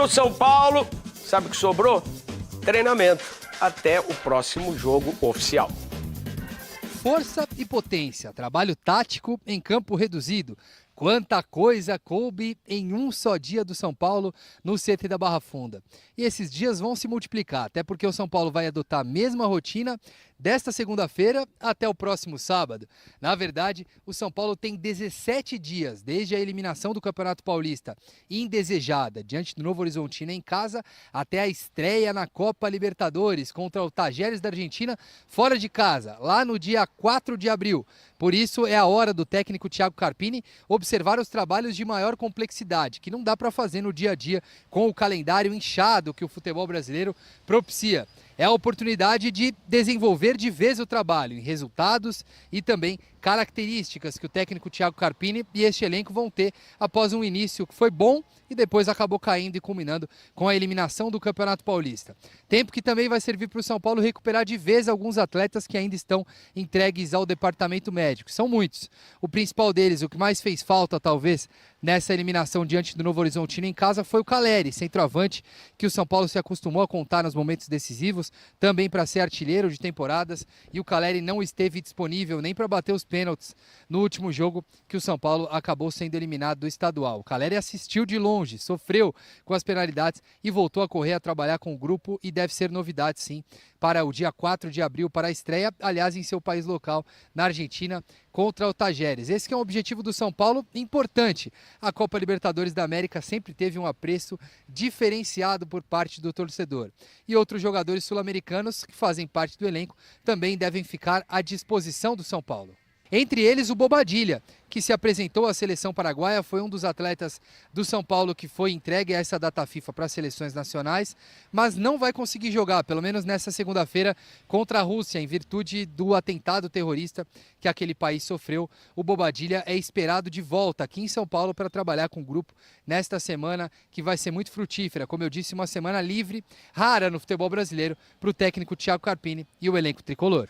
o São Paulo, sabe o que sobrou? Treinamento. Até o próximo jogo oficial. Força e potência, trabalho tático em campo reduzido. Quanta coisa coube em um só dia do São Paulo no CT da Barra Funda. E esses dias vão se multiplicar, até porque o São Paulo vai adotar a mesma rotina desta segunda-feira até o próximo sábado. Na verdade, o São Paulo tem 17 dias desde a eliminação do Campeonato Paulista indesejada diante do Novo Horizontino em casa até a estreia na Copa Libertadores contra o Tajeres da Argentina fora de casa, lá no dia 4 de abril. Por isso é a hora do técnico Thiago Carpini observar os trabalhos de maior complexidade, que não dá para fazer no dia a dia com o calendário inchado que o futebol brasileiro propicia. É a oportunidade de desenvolver de vez o trabalho em resultados e também características que o técnico Thiago Carpini e este elenco vão ter após um início que foi bom e depois acabou caindo e culminando com a eliminação do Campeonato Paulista. Tempo que também vai servir para o São Paulo recuperar de vez alguns atletas que ainda estão entregues ao departamento médico. São muitos. O principal deles, o que mais fez falta talvez nessa eliminação diante do Novo Horizontino em casa foi o Calleri, centroavante, que o São Paulo se acostumou a contar nos momentos decisivos, também para ser artilheiro de temporadas, e o Calleri não esteve disponível nem para bater os pênaltis no último jogo que o São Paulo acabou sendo eliminado do estadual. O Calleri assistiu de longe, sofreu com as penalidades e voltou a correr a trabalhar com o grupo e deve ser novidade sim para o dia 4 de abril para a estreia, aliás em seu país local, na Argentina, contra o Tajeres. Esse que é um objetivo do São Paulo importante. A Copa Libertadores da América sempre teve um apreço diferenciado por parte do torcedor. E outros jogadores sul-americanos que fazem parte do elenco também devem ficar à disposição do São Paulo. Entre eles, o Bobadilla, que se apresentou à seleção paraguaia, foi um dos atletas do São Paulo que foi entregue a essa data FIFA para as seleções nacionais, mas não vai conseguir jogar, pelo menos nessa segunda-feira, contra a Rússia, em virtude do atentado terrorista que aquele país sofreu. O Bobadilla é esperado de volta aqui em São Paulo para trabalhar com o grupo nesta semana, que vai ser muito frutífera. Como eu disse, uma semana livre, rara no futebol brasileiro, para o técnico Thiago Carpini e o elenco tricolor.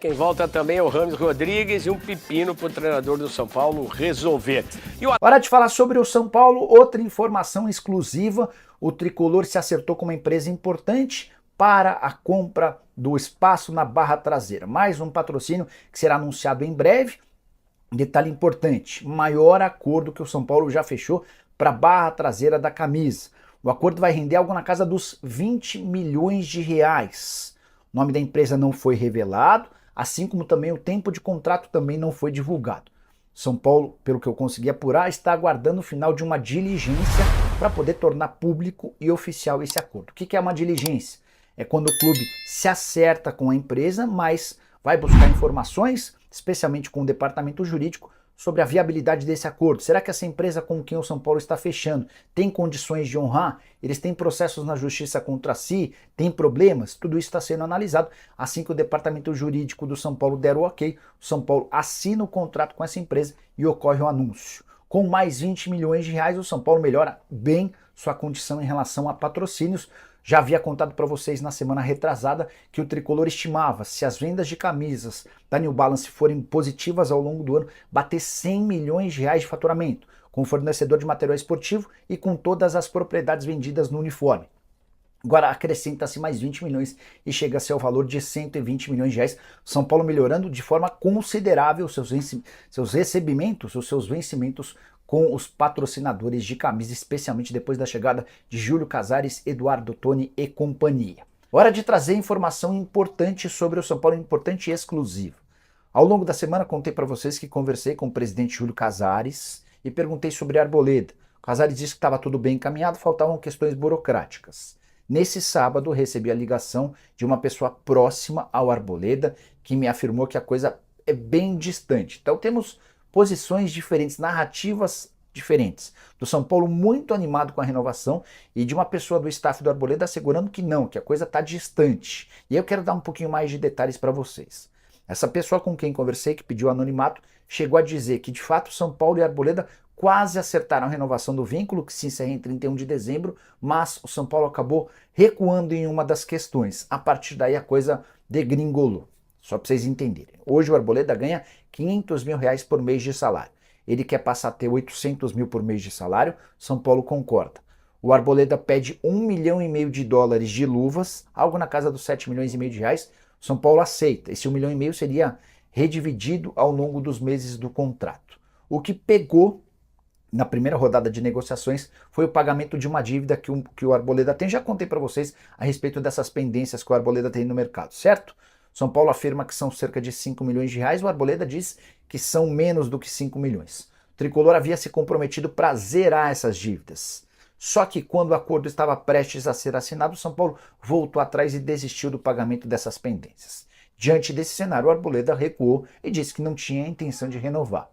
Quem volta também é o Rames Rodrigues e um pepino para o treinador do São Paulo resolver. Hora de falar sobre o São Paulo, outra informação exclusiva. O Tricolor se acertou com uma empresa importante para a compra do espaço na barra traseira. Mais um patrocínio que será anunciado em breve. Detalhe importante, maior acordo que o São Paulo já fechou para a barra traseira da camisa. O acordo vai render algo na casa dos 20 milhões de reais. O nome da empresa não foi revelado, assim como também o tempo de contrato também não foi divulgado. São Paulo, pelo que eu consegui apurar, está aguardando o final de uma diligência para poder tornar público e oficial esse acordo. O que é uma diligência? É quando o clube se acerta com a empresa, mas vai buscar informações, especialmente com o departamento jurídico, sobre a viabilidade desse acordo. Será que essa empresa com quem o São Paulo está fechando tem condições de honrar? Eles têm processos na justiça contra si? Tem problemas? Tudo isso está sendo analisado. Assim que o departamento jurídico do São Paulo der o ok, o São Paulo assina o contrato com essa empresa e ocorre o anúncio. Com mais 20 milhões de reais, o São Paulo melhora bem sua condição em relação a patrocínios. Já havia contado para vocês na semana retrasada que o Tricolor estimava, se as vendas de camisas da New Balance forem positivas ao longo do ano, bater 100 milhões de reais de faturamento, com o fornecedor de material esportivo e com todas as propriedades vendidas no uniforme. Agora acrescenta-se mais 20 milhões e chega-se ao valor de 120 milhões de reais. São Paulo melhorando de forma considerável seus recebimentos, os seus vencimentos com os patrocinadores de camisa, especialmente depois da chegada de Júlio Casares, Eduardo Toni e companhia. Hora de trazer informação importante sobre o São Paulo, importante e exclusiva. Ao longo da semana contei para vocês que conversei com o presidente Júlio Casares e perguntei sobre a Arboleda. O Casares disse que estava tudo bem encaminhado, faltavam questões burocráticas. Nesse sábado recebi a ligação de uma pessoa próxima ao Arboleda que me afirmou que a coisa é bem distante. Então temos posições diferentes, narrativas diferentes. Do São Paulo muito animado com a renovação e de uma pessoa do staff do Arboleda assegurando que não, que a coisa está distante. E eu quero dar um pouquinho mais de detalhes para vocês. Essa pessoa com quem conversei, que pediu anonimato, chegou a dizer que de fato São Paulo e Arboleda quase acertaram a renovação do vínculo, que se encerra em 31 de dezembro, mas o São Paulo acabou recuando em uma das questões. A partir daí a coisa degringolou. Só para vocês entenderem. Hoje o Arboleda ganha 500 mil reais por mês de salário. Ele quer passar a ter 800 mil por mês de salário, São Paulo concorda. O Arboleda pede 1,5 milhão de dólares de luvas, algo na casa dos 7,5 milhões de reais. O São Paulo aceita. Esse 1,5 milhão seria redividido ao longo dos meses do contrato. O que pegou na primeira rodada de negociações foi o pagamento de uma dívida que o Arboleda tem. Já contei para vocês a respeito dessas pendências que o Arboleda tem no mercado, certo? São Paulo afirma que são cerca de 5 milhões de reais, o Arboleda diz que são menos do que 5 milhões. O Tricolor havia se comprometido para zerar essas dívidas. Só que quando o acordo estava prestes a ser assinado, o São Paulo voltou atrás e desistiu do pagamento dessas pendências. Diante desse cenário, o Arboleda recuou e disse que não tinha intenção de renovar.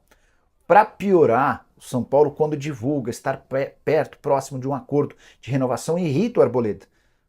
Para piorar, o São Paulo, quando divulga estar perto, próximo de um acordo de renovação, irrita o Arboleda,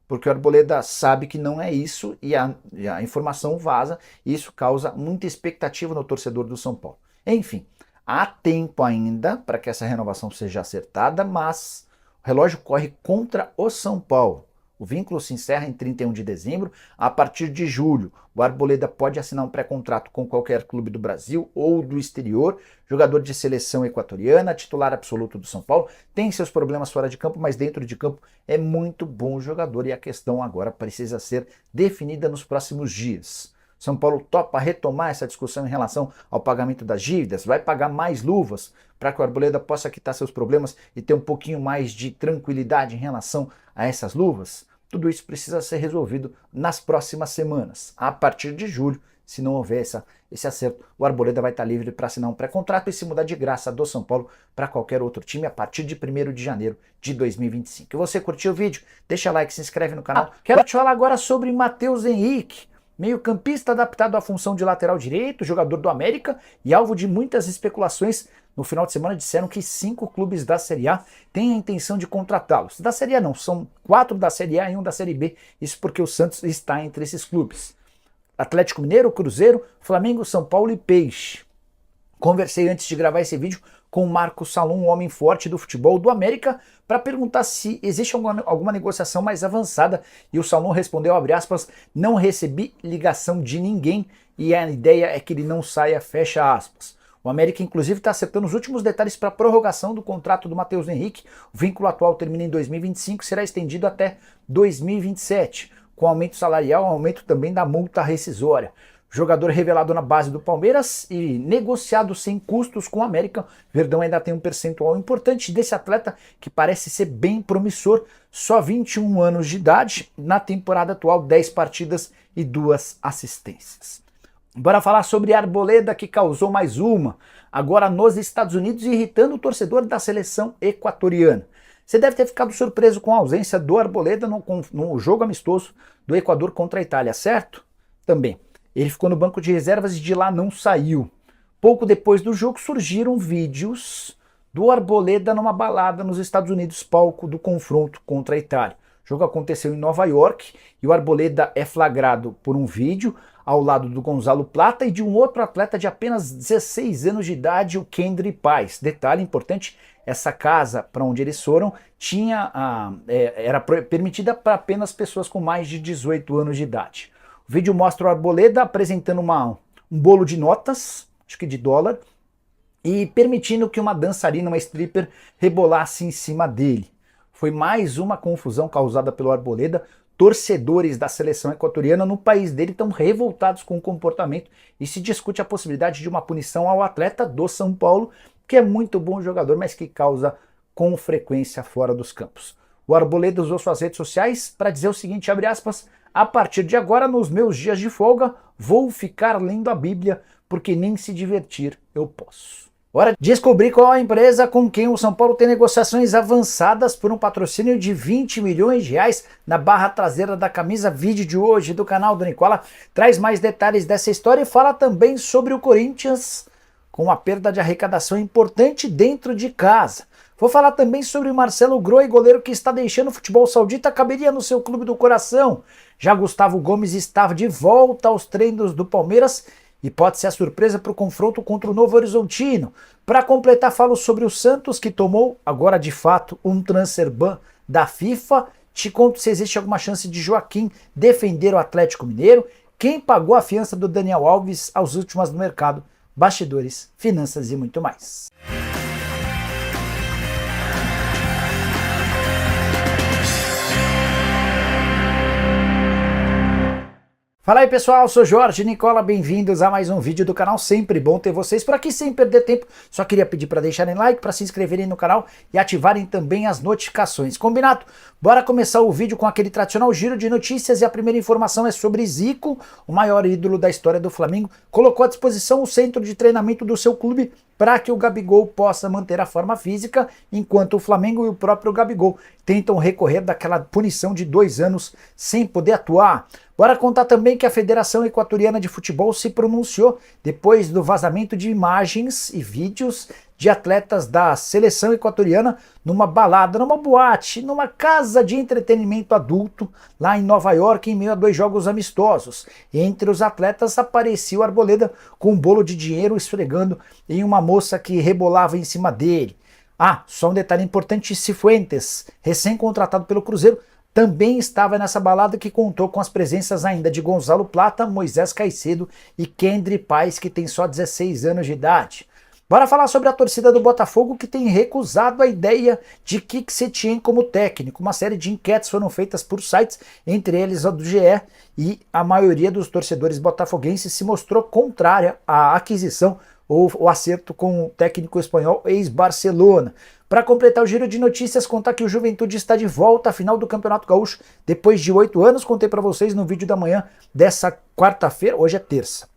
porque o Arboleda sabe que não é isso e a informação vaza, e isso causa muita expectativa no torcedor do São Paulo. Enfim, há tempo ainda para que essa renovação seja acertada, mas o relógio corre contra o São Paulo. O vínculo se encerra em 31 de dezembro. A partir de julho, o Arboleda pode assinar um pré-contrato com qualquer clube do Brasil ou do exterior. Jogador de seleção equatoriana, titular absoluto do São Paulo. Tem seus problemas fora de campo, mas dentro de campo é muito bom jogador. E a questão agora precisa ser definida nos próximos dias. São Paulo topa retomar essa discussão em relação ao pagamento das dívidas? Vai pagar mais luvas para que o Arboleda possa quitar seus problemas e ter um pouquinho mais de tranquilidade em relação a essas luvas? Tudo isso precisa ser resolvido nas próximas semanas. A partir de julho, se não houver esse acerto, o Arboleda vai estar livre para assinar um pré-contrato e se mudar de graça do São Paulo para qualquer outro time a partir de 1º de janeiro de 2025. E você curtiu o vídeo? Deixa like, se inscreve no canal. Quero te falar agora sobre Matheus Henrique, meio-campista adaptado à função de lateral direito, jogador do América e alvo de muitas especulações. No final de semana disseram que 5 clubes da Série A têm a intenção de contratá-los. Da Série A não, são 4 da Série A e 1 da Série B. Isso porque o Santos está entre esses clubes. Atlético Mineiro, Cruzeiro, Flamengo, São Paulo e Peixe. Conversei antes de gravar esse vídeo com o Marcos Salom, um homem forte do futebol do América, para perguntar se existe alguma negociação mais avançada. E o Salom respondeu, abre aspas, não recebi ligação de ninguém e a ideia é que ele não saia, fecha aspas. O América, inclusive, está acertando os últimos detalhes para a prorrogação do contrato do Matheus Henrique. O vínculo atual termina em 2025 e será estendido até 2027, com aumento salarial, aumento também da multa rescisória. Jogador revelado na base do Palmeiras e negociado sem custos com o América. Verdão ainda tem um percentual importante desse atleta que parece ser bem promissor. Só 21 anos de idade, na temporada atual 10 partidas e 2 assistências. Bora falar sobre Arboleda, que causou mais uma, agora nos Estados Unidos, irritando o torcedor da seleção equatoriana. Você deve ter ficado surpreso com a ausência do Arboleda no jogo amistoso do Equador contra a Itália, certo? Também. Ele ficou no banco de reservas e de lá não saiu. Pouco depois do jogo surgiram vídeos do Arboleda numa balada nos Estados Unidos, palco do confronto contra a Itália. O jogo aconteceu em Nova York e o Arboleda é flagrado por um vídeo ao lado do Gonzalo Plata e de um outro atleta de apenas 16 anos de idade, o Kendry Paz. Detalhe importante, essa casa para onde eles foram era permitida para apenas pessoas com mais de 18 anos de idade. O vídeo mostra o Arboleda apresentando um bolo de notas, acho que de dólar, e permitindo que uma dançarina, uma stripper, rebolasse em cima dele. Foi mais uma confusão causada pelo Arboleda. Torcedores da seleção equatoriana no país dele estão revoltados com o comportamento e se discute a possibilidade de uma punição ao atleta do São Paulo, que é muito bom jogador, mas que causa com frequência fora dos campos. O Arboleda usou suas redes sociais para dizer o seguinte, abre aspas, a partir de agora, nos meus dias de folga, vou ficar lendo a Bíblia, porque nem se divertir eu posso. Hora de descobrir qual a empresa com quem o São Paulo tem negociações avançadas por um patrocínio de 20 milhões de reais na barra traseira da camisa. Vídeo de hoje do canal do Nicola traz mais detalhes dessa história e fala também sobre o Corinthians com uma perda de arrecadação importante dentro de casa. Vou falar também sobre o Marcelo Groi, goleiro que está deixando o futebol saudita, caberia no seu clube do coração. Já Gustavo Gomes estava de volta aos treinos do Palmeiras e pode ser a surpresa para o confronto contra o Novo Horizontino. Para completar, falo sobre o Santos, que tomou, agora de fato, um transfer ban da FIFA. Te conto se existe alguma chance de Joaquim defender o Atlético Mineiro. Quem pagou a fiança do Daniel Alves às últimas no mercado. Bastidores, finanças e muito mais. Fala aí pessoal, sou Jorge Nicola, bem-vindos a mais um vídeo do canal, sempre bom ter vocês por aqui sem perder tempo. Só queria pedir para deixarem like, para se inscreverem no canal e ativarem também as notificações, combinado? Bora começar o vídeo com aquele tradicional giro de notícias e a primeira informação é sobre Zico, o maior ídolo da história do Flamengo, colocou à disposição o centro de treinamento do seu clube para que o Gabigol possa manter a forma física, enquanto o Flamengo e o próprio Gabigol tentam recorrer daquela punição de 2 anos sem poder atuar. Bora contar também que a Federação Equatoriana de Futebol se pronunciou depois do vazamento de imagens e vídeos de atletas da seleção equatoriana numa balada, numa boate, numa casa de entretenimento adulto lá em Nova York em meio a 2 jogos amistosos. E entre os atletas aparecia o Arboleda com um bolo de dinheiro esfregando em uma moça que rebolava em cima dele. Ah, só um detalhe importante, Cifuentes, recém-contratado pelo Cruzeiro, também estava nessa balada que contou com as presenças ainda de Gonzalo Plata, Moisés Caicedo e Kendry Paes, que tem só 16 anos de idade. Bora falar sobre a torcida do Botafogo que tem recusado a ideia de Kik Setien como técnico. Uma série de enquetes foram feitas por sites, entre eles a do GE, e a maioria dos torcedores botafoguenses se mostrou contrária à aquisição ou o acerto com o técnico espanhol ex-Barcelona. Para completar o giro de notícias, contar que o Juventude está de volta à final do Campeonato Gaúcho depois de 8 anos. Contei para vocês no vídeo da manhã dessa quarta-feira, hoje é terça.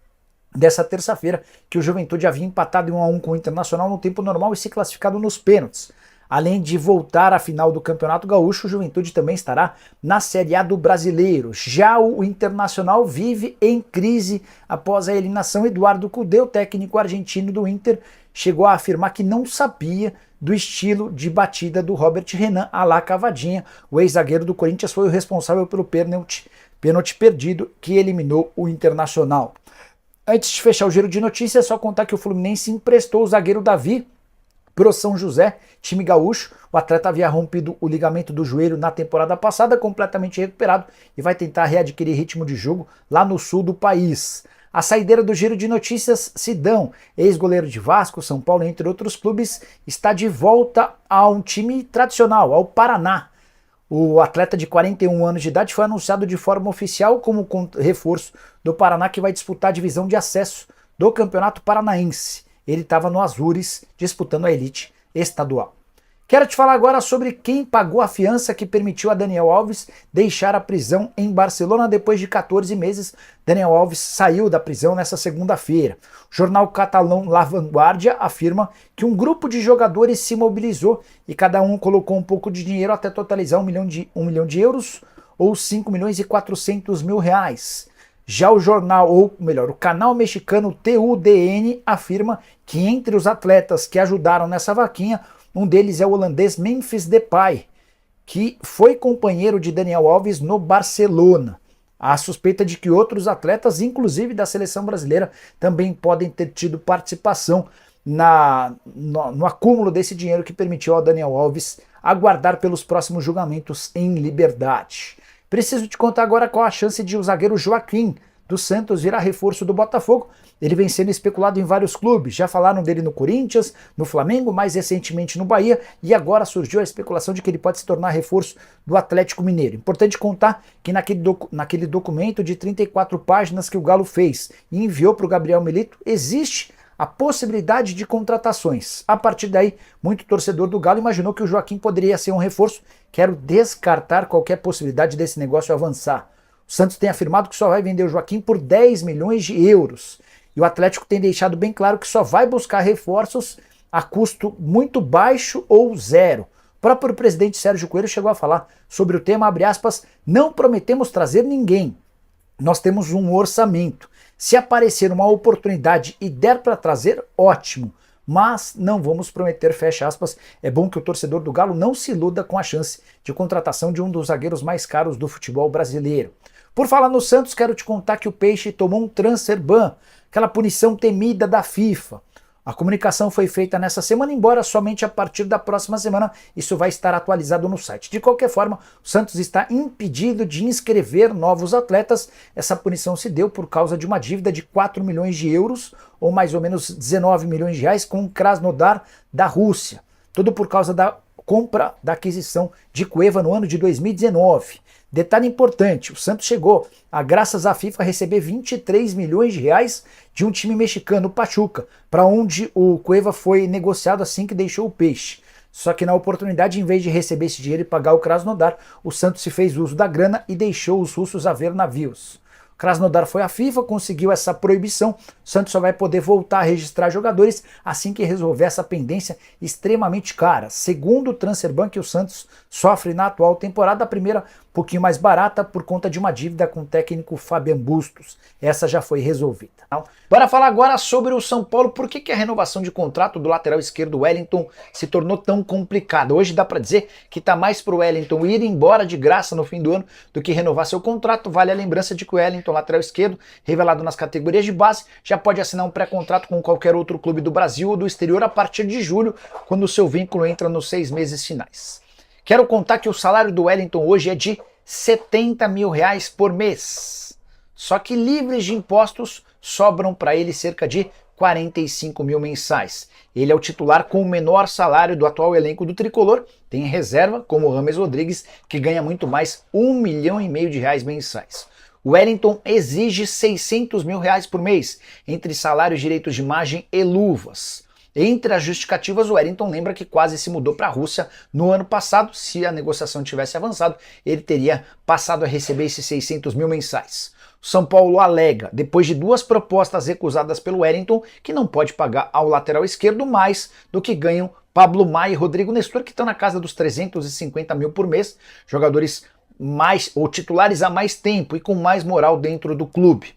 Dessa terça-feira, que o Juventude havia empatado em 1-1 com o Internacional no tempo normal e se classificado nos pênaltis. Além de voltar à final do Campeonato Gaúcho, o Juventude também estará na Série A do Brasileiro. Já o Internacional vive em crise após a eliminação. Eduardo Cudê, o técnico argentino do Inter, chegou a afirmar que não sabia do estilo de batida do Robert Renan à la Cavadinha. O ex-zagueiro do Corinthians foi o responsável pelo pênalti perdido que eliminou o Internacional. Antes de fechar o giro de notícias, é só contar que o Fluminense emprestou o zagueiro Davi pro São José, time gaúcho. O atleta havia rompido o ligamento do joelho na temporada passada, completamente recuperado, e vai tentar readquirir ritmo de jogo lá no sul do país. A saideira do giro de notícias, Sidão, ex-goleiro de Vasco, São Paulo, entre outros clubes, está de volta a um time tradicional, ao Paraná. O atleta de 41 anos de idade foi anunciado de forma oficial como reforço do Paraná, que vai disputar a divisão de acesso do Campeonato Paranaense. Ele estava no Azures disputando a elite estadual. Quero te falar agora sobre quem pagou a fiança que permitiu a Daniel Alves deixar a prisão em Barcelona depois de 14 meses. Daniel Alves saiu da prisão nessa segunda-feira. O jornal catalão La Vanguardia afirma que um grupo de jogadores se mobilizou e cada um colocou um pouco de dinheiro até totalizar 1 milhão de euros ou 5 milhões e 400 mil reais. Já o jornal, ou melhor, o canal mexicano TUDN afirma que entre os atletas que ajudaram nessa vaquinha, um deles é o holandês Memphis Depay, que foi companheiro de Daniel Alves no Barcelona. Há suspeita de que outros atletas, inclusive da seleção brasileira, também podem ter tido participação no acúmulo desse dinheiro que permitiu ao Daniel Alves aguardar pelos próximos julgamentos em liberdade. Preciso te contar agora qual a chance de o zagueiro Joaquim do Santos virar reforço do Botafogo. Ele vem sendo especulado em vários clubes, já falaram dele no Corinthians, no Flamengo, mais recentemente no Bahia, e agora surgiu a especulação de que ele pode se tornar reforço do Atlético Mineiro. Importante contar que naquele documento de 34 páginas que o Galo fez e enviou para o Gabriel Milito, existe a possibilidade de contratações. A partir daí, muito torcedor do Galo imaginou que o Joaquim poderia ser um reforço. Quero descartar qualquer possibilidade desse negócio avançar. O Santos tem afirmado que só vai vender o Joaquim por 10 milhões de euros. E o Atlético tem deixado bem claro que só vai buscar reforços a custo muito baixo ou zero. O próprio presidente Sérgio Coelho chegou a falar sobre o tema, abre aspas, não prometemos trazer ninguém. Nós temos um orçamento. Se aparecer uma oportunidade e der para trazer, ótimo. Mas não vamos prometer, fecha aspas. É bom que o torcedor do Galo não se iluda com a chance de contratação de um dos zagueiros mais caros do futebol brasileiro. Por falar no Santos, quero te contar que o Peixe tomou um transfer ban, aquela punição temida da FIFA. A comunicação foi feita nessa semana, embora somente a partir da próxima semana. Isso vai estar atualizado no site. De qualquer forma, o Santos está impedido de inscrever novos atletas. Essa punição se deu por causa de uma dívida de 4 milhões de euros, ou mais ou menos 19 milhões de reais, com o Krasnodar da Rússia. Tudo por causa da compra da aquisição de Cueva no ano de 2019. Detalhe importante, o Santos chegou, graças à FIFA, a receber 23 milhões de reais de um time mexicano, o Pachuca, para onde o Cueva foi negociado assim que deixou o Peixe. Só que na oportunidade, em vez de receber esse dinheiro e pagar o Krasnodar, o Santos se fez uso da grana e deixou os russos a ver navios. Krasnodar foi à FIFA, conseguiu essa proibição, o Santos só vai poder voltar a registrar jogadores assim que resolver essa pendência extremamente cara. Segundo o Transferbank, o Santos sofre na atual temporada, a primeira um pouquinho mais barata por conta de uma dívida com o técnico Fabian Bustos. Essa já foi resolvida. Bora falar agora sobre o São Paulo, por que a renovação de contrato do lateral esquerdo Wellington se tornou tão complicada. Hoje dá para dizer que tá mais pro Wellington ir embora de graça no fim do ano do que renovar seu contrato. Vale a lembrança de que o Wellington, lateral esquerdo, revelado nas categorias de base, já pode assinar um pré-contrato com qualquer outro clube do Brasil ou do exterior a partir de julho, quando o seu vínculo entra nos 6 meses finais. Quero contar que o salário do Wellington hoje é de 70 mil reais por mês. Só que livres de impostos sobram para ele cerca de 45 mil mensais. Ele é o titular com o menor salário do atual elenco do Tricolor. Tem em reserva, como o Rames Rodrigues, que ganha muito mais, 1,5 milhão de reais mensais. O Wellington exige 600 mil reais por mês, entre salários, direitos de imagem e luvas. Entre as justificativas, o Wellington lembra que quase se mudou para a Rússia no ano passado. Se a negociação tivesse avançado, ele teria passado a receber esses 600 mil mensais. O São Paulo alega, depois de 2 propostas recusadas pelo Wellington, que não pode pagar ao lateral esquerdo mais do que ganham Pablo Maia e Rodrigo Nestor, que estão na casa dos 350 mil por mês, jogadores mais ou titulares há mais tempo e com mais moral dentro do clube.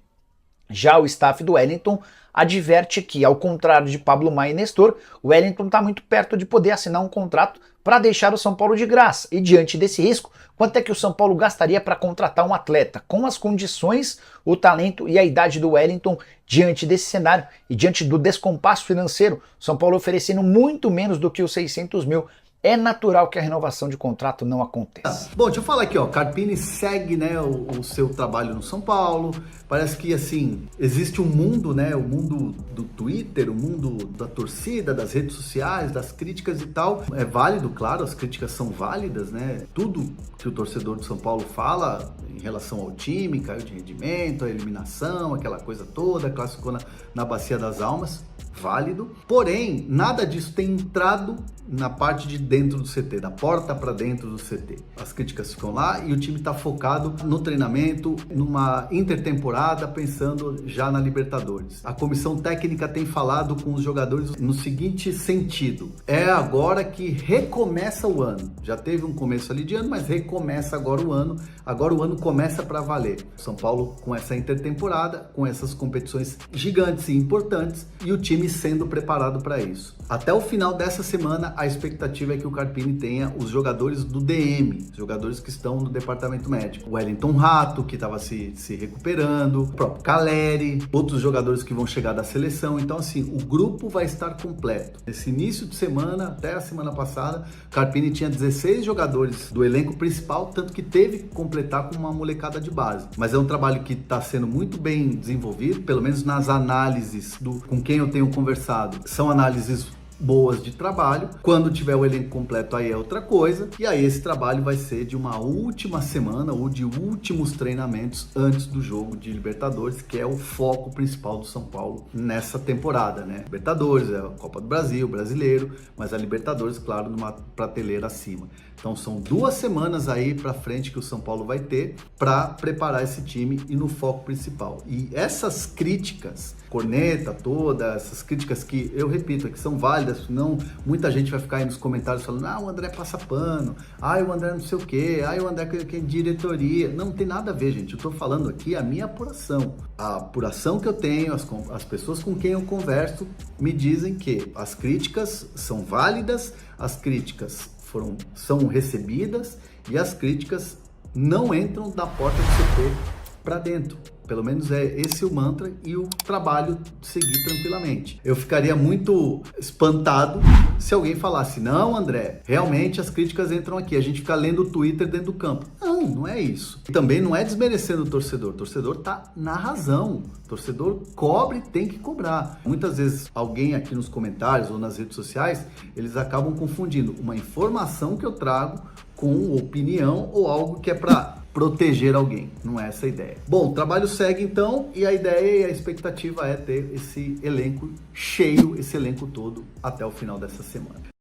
Já o staff do Wellington adverte que, ao contrário de Pablo Maia e Nestor, o Wellington está muito perto de poder assinar um contrato para deixar o São Paulo de graça. E diante desse risco, quanto é que o São Paulo gastaria para contratar um atleta? Com as condições, o talento e a idade do Wellington, diante desse cenário e diante do descompasso financeiro, o São Paulo oferecendo muito menos do que os 600 mil, é natural que a renovação de contrato não aconteça. Bom, deixa eu falar aqui, ó, Carpini segue, né, o seu trabalho no São Paulo. Parece que, assim, existe um mundo, né, o mundo do Twitter, o mundo da torcida, das redes sociais, das críticas e tal. É válido, claro, as críticas são válidas, né? Tudo que o torcedor do São Paulo fala em relação ao time, caiu de rendimento, a eliminação, aquela coisa toda, classificou na Bacia das Almas, válido. Porém, nada disso tem entrado na parte de dentro do CT, da porta para dentro do CT. As críticas ficam lá e o time está focado no treinamento, numa intertemporada, pensando já na Libertadores. A comissão técnica tem falado com os jogadores no seguinte sentido: é agora que recomeça o ano. Já teve um começo ali de ano, mas recomeça agora o ano. Agora o ano começa para valer. São Paulo com essa intertemporada, com essas competições gigantes e importantes e o time sendo preparado para isso. Até o final dessa semana, a expectativa é que o Carpini tenha os jogadores do DM, jogadores que estão no departamento médico. O Wellington Rato, que estava se recuperando, o próprio Caleri, outros jogadores que vão chegar da seleção. Então, assim, o grupo vai estar completo. Nesse início de semana, até a semana passada, o Carpini tinha 16 jogadores do elenco principal, tanto que teve que completar com uma molecada de base. Mas é um trabalho que está sendo muito bem desenvolvido, pelo menos nas análises com quem eu tenho conversado. São análises boas de trabalho. Quando tiver o elenco completo, aí é outra coisa. E aí esse trabalho vai ser de uma última semana ou de últimos treinamentos antes do jogo de Libertadores, que é o foco principal do São Paulo nessa temporada, né? Libertadores, é a Copa do Brasil, Brasileiro, mas a Libertadores, claro, numa prateleira acima. Então são 2 semanas aí para frente que o São Paulo vai ter para preparar esse time e no foco principal. E essas críticas, corneta toda, essas críticas que eu repito, que são válidas, senão muita gente vai ficar aí nos comentários falando: ah, o André passa pano, ah, o André não sei o quê, ah, o André que é diretoria. Não tem nada a ver, gente. Eu tô falando aqui a minha apuração. A apuração que eu tenho, as pessoas com quem eu converso me dizem que as críticas são válidas, as críticas são recebidas e as críticas não entram da porta do CT para dentro. Pelo menos é esse o mantra e o trabalho seguir tranquilamente. Eu ficaria muito espantado se alguém falasse, não, André, realmente as críticas entram aqui, a gente fica lendo o Twitter dentro do campo. Não, não é isso. E também não é desmerecendo o torcedor tá na razão. O torcedor cobre, tem que cobrar. Muitas vezes alguém aqui nos comentários ou nas redes sociais, eles acabam confundindo uma informação que eu trago com opinião ou algo que é para proteger alguém. Não é essa a ideia. Bom, o trabalho segue então e a ideia e a expectativa é ter esse elenco cheio, esse elenco todo até o final dessa semana.